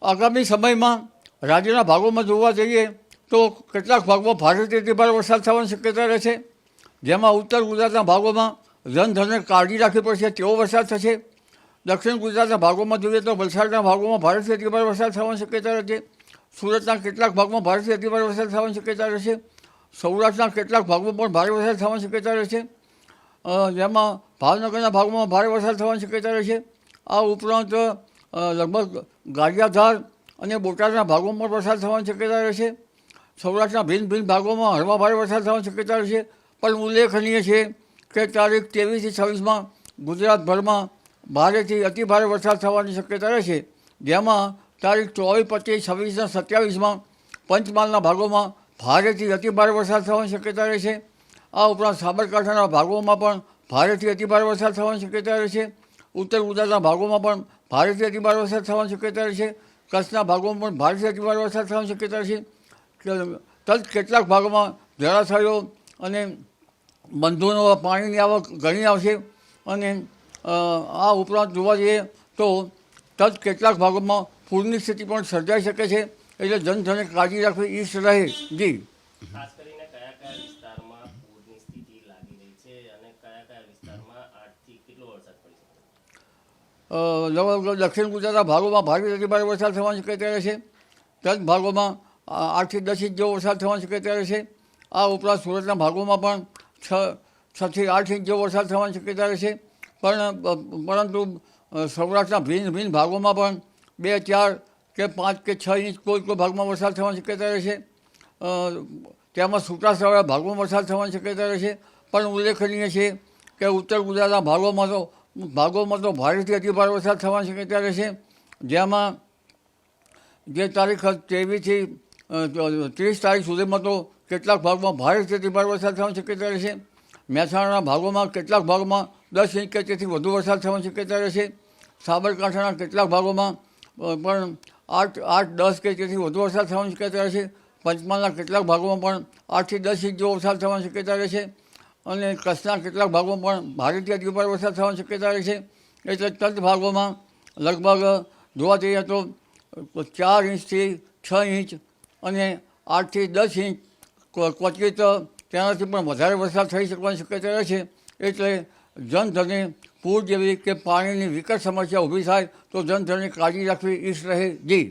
આગામી સમયમાં રાજ્યના ભાગોમાં જોવા જઈએ તો કેટલાક ભાગમાં ભારેથી અતિભારે વરસાદ થવાની શક્યતા રહે છે, જેમાં ઉત્તર ગુજરાતના ભાગોમાં જનધનને કાળજી રાખવી પડશે તેવો વરસાદ થશે. દક્ષિણ ગુજરાતના ભાગોમાં જોઈએ તો વલસાડના ભાગોમાં ભારેથી અતિભારે વરસાદ થવાની શક્યતા રહે છે. સુરતના કેટલાક ભાગમાં ભારેથી અતિભારે વરસાદ થવાની શક્યતા રહેશે. સૌરાષ્ટ્રના કેટલાક ભાગમાં પણ ભારે વરસાદ થવાની શક્યતા રહેશે, જેમાં ભાવનગરના ભાગમાં ભારે વરસાદ થવાની શક્યતા રહેશે. આ ઉપરાંત લગભગ ગારિયાધાર અને બોટાદના ભાગોમાં પણ વરસાદ થવાની શક્યતા રહેશે. સૌરાષ્ટ્રના ભિન્ન ભિન્ન ભાગોમાં હળવા ભારે વરસાદ થવાની શક્યતા રહેશે. પણ ઉલ્લેખનીય છે કે તારીખ 23 થી 26માં ગુજરાતભરમાં ભારેથી અતિભારે વરસાદ થવાની શક્યતા રહેશે, જેમાં તારીખ 24, 25, 26 અને 27માં પંચમહાલના ભાગોમાં ભારેથી અતિભારે વરસાદ થવાની શક્યતા રહેશે. આ ઉપરાંત સાબરકાંઠાના ભાગોમાં પણ ભારેથી અતિભારે વરસાદ થવાની શક્યતા રહેશે. ઉત્તર ગુજરાતના ભાગોમાં પણ ભારેથી અતિભારે વરસાદ થવાની શક્યતા રહેશે. કચ્છના ભાગોમાં પણ ભારેથી અતિભારે વરસાદ થવાની શક્યતા રહેશે. કેટલાક ભાગોમાં જળાશયો અને બંધોનો પાણીની આવક ઘણી આવશે. અને આ ઉપરાંત જોવા જઈએ તો કેટલાક ભાગોમાં પૂરની સ્થિતિ પણ સર્જાઈ શકે છે, એટલે જનધને કાળજી રાખવી એ સલાહ. જી, ખાસ કરીને કયા કયા વિસ્તારમાં પૂરની સ્થિતિ લાગી રહી છે અને કયા કયા વિસ્તારમાં 8 થી કેટલો વરસાદ પડી શકે? લગભગ દક્ષિણ ગુજરાતના ભાગોમાં ભારેથી અતિભારે વરસાદ થવાની શક્યતા રહેશે. તદ ભાગોમાં 8 થી 10 ઇંચ જેવો વરસાદ થવાની શક્યતા રહેશે. આ ઉપરાંત સુરતના ભાગોમાં પણ 6 થી 8 ઇંચ જેવો વરસાદ થવાની શક્યતા રહેશે. પરંતુ સૌરાષ્ટ્રના ભિન્ન ભિન્ન ભાગોમાં પણ 2, 4 કે 5 કે 6 ઇંચ કોઈ ભાગમાં વરસાદ થવાની શક્યતા રહેશે. તેમાં છૂટાછવાયા ભાગોમાં વરસાદ થવાની શક્યતા રહેશે. પણ ઉલ્લેખનીય છે કે ઉત્તર ગુજરાતના ભાગોમાં તો ભારેથી અતિભારે વરસાદ થવાની શક્યતા રહેશે, જેમાં જે તારીખ 23 થી 30 તારીખ સુધીમાં તો કેટલાક ભાગમાં ભારેથી અતિભારે વરસાદ થવાની શક્યતા રહેશે. મહેસાણાના ભાગોમાં કેટલાક ભાગમાં 10 ઇંચ કે તેથી વધુ વરસાદ થવાની શક્યતા રહેશે. સાબરકાંઠાના કેટલાક ભાગોમાં પણ 8, 10 કે તેથી વધુ વરસાદ થવાની શક્યતા રહેશે. પંચમહાલના કેટલાક ભાગોમાં પણ 8 થી 10 ઇંચ જેવો વરસાદ થવાની શક્યતા રહેશે. અને કચ્છના કેટલાક ભાગોમાં પણ ભારેથી અતિભારે વરસાદ થવાની શક્યતા રહેશે. એટલે તદ ભાગોમાં લગભગ જોવા જઈએ તો 4 ઇંચથી 6 ઇંચ અને 8 થી 10 ઇંચ ક્વચિત તેનાથી પણ વધારે વરસાદ થઈ શકવાની શક્યતા રહેશે. એટલે જનધને પૂર જેવી કે પાણીની વિકટ સમસ્યા ઊભી થાય તો જનધનની કાળજી રાખવી ઈષ્ટ રહે. જી.